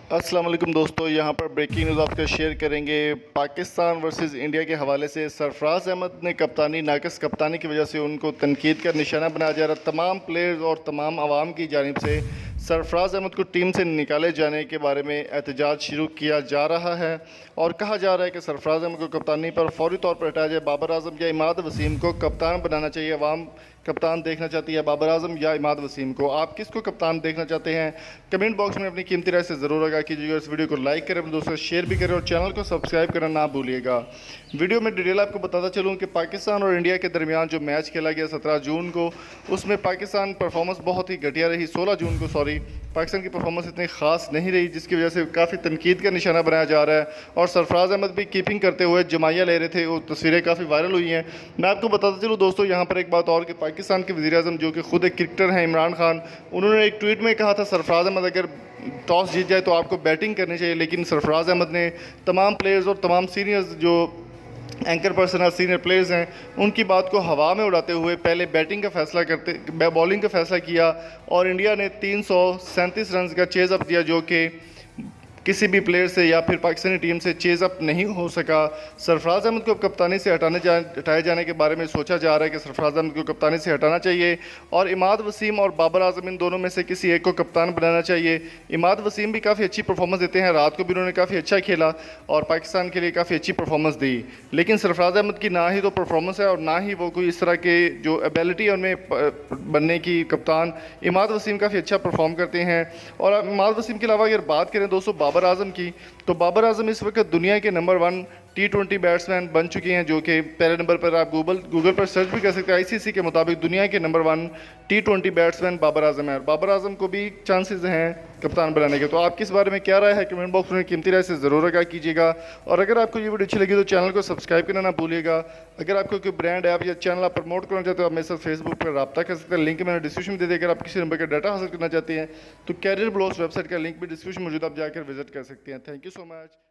अस्सलाम वालेकुम दोस्तों, यहाँ पर ब्रेकिंग न्यूज़ आपके शेयर करेंगे। पाकिस्तान वर्सेस इंडिया के हवाले से सरफराज अहमद ने कप्तानी नाक़िस कप्तानी की वजह से उनको तनकीद का निशाना बनाया जा रहा। तमाम प्लेयर्स और तमाम आवाम की जानिब से सरफराज अहमद को टीम से निकाले जाने के बारे में एहतजाज शुरू किया जा रहा है और कहा जा रहा है कि सरफराज अहमद को कप्तानी पर फौरी तौर पर हटाया जाए। बाबर आजम या इमाद वसीम को कप्तान बनाना चाहिए। अवाम कप्तान देखना चाहती है बाबर आजम या इमाद वसीम को। आप किसको कप्तान देखना चाहते हैं? कमेंट बॉक्स में अपनी कीमती राय से ज़रूर आगाह कीजिएगा। इस वीडियो को लाइक करें, अपने दोस्तों से शेयर भी करें और चैनल को सब्सक्राइब करना ना भूलिएगा। वीडियो में डिटेल आपको बताता चलूँ कि पाकिस्तान और इंडिया के दरमियान जो मैच खेला गया 17 जून को, उसमें पाकिस्तान परफॉर्मेंस बहुत ही घटिया रही। 16 जून को पाकिस्तान की परफॉर्मेंस इतनी खास नहीं रही, जिसकी वजह से काफ़ी तनकीद का निशाना बनाया जा रहा है। और सरफराज अहमद भी कीपिंग करते हुए जमाइया ले रहे थे, वो तस्वीरें काफ़ी वायरल हुई हैं। मैं आपको बताता चलूँ दोस्तों, यहाँ पर एक बात और कि पाकिस्तान के वज़ीर-ए-आज़म जो कि खुद एक क्रिकेटर हैं, इमरान खान, उन्होंने एक ट्वीट में कहा था सरफराज अहमद अगर टॉस जीत जाए तो आपको बैटिंग करनी चाहिए। लेकिन सरफराज अहमद ने तमाम प्लेयर्स और तमाम सीनियर्स जो एंकर पर्सन और सीनियर प्लेयर्स हैं, उनकी बात को हवा में उड़ाते हुए पहले बॉलिंग का फैसला किया और इंडिया ने 337 रन का चेज़ अप दिया, जो कि किसी भी प्लेयर से या फिर पाकिस्तानी टीम से चेज़ अप नहीं हो सका। सरफराज अहमद को कप्तानी से हटाए जाने के बारे में सोचा जा रहा है कि सरफराज अहमद को कप्तानी से हटाना चाहिए और इमाद वसीम और बाबर आजम इन दोनों में से किसी एक को कप्तान बनाना चाहिए। इमाद वसीम भी काफ़ी अच्छी परफॉर्मेंस देते हैं, रात को भी उन्होंने काफ़ी अच्छा खेला और पाकिस्तान के लिए काफ़ी अच्छी परफॉर्मेंस दी। लेकिन सरफराज अहमद की ना ही तो परफॉर्मेंस है और ना ही वो कोई इस तरह के जो एबिलिटी है उनमें बनने की। कप्तान इमाद वसीम काफ़ी अच्छा परफॉर्म करते हैं। और इमाद वसीम के अलावा अगर बात करें दोस्तों बाबर आजम की, तो बाबर आजम इस वक्त दुनिया के नंबर 1 T20 बैट्समैन बन चुके हैं, जो कि पहले नंबर पर आप गूगल पर सर्च भी कर सकते हैं। आईसीसी के मुताबिक दुनिया के number 1 T20 batsman Babar Azam है। बाबर आजम को भी चांसेस हैं कप्तान बनाने के। तो आपकी इस बारे में क्या राय है? कमेंट बॉक्स में कीमती राय से ज़रूर आगाह कीजिएगा। और अगर आपको ये वीडियो अच्छी लगी तो चैनल को सब्सक्राइब करना ना भूलिएगा। अगर आपको कोई ब्रांड ऐप या चैनल आप प्रमोट करना चाहते हो, आप मेरे साथ फेसबुक पर रब्ता कर सकते हैं। लिंक मैंने डिस्क्रिप्शन में दे दिया। अगर आप किसी नंबर का डाटा हासिल करना चाहते हैं तो कैरियर ब्लॉग्स वेबसाइट का लिंक भी डिस्क्रिप्शन मौजूद, आप जाकर विजिट कर सकते हैं। Thank you so much.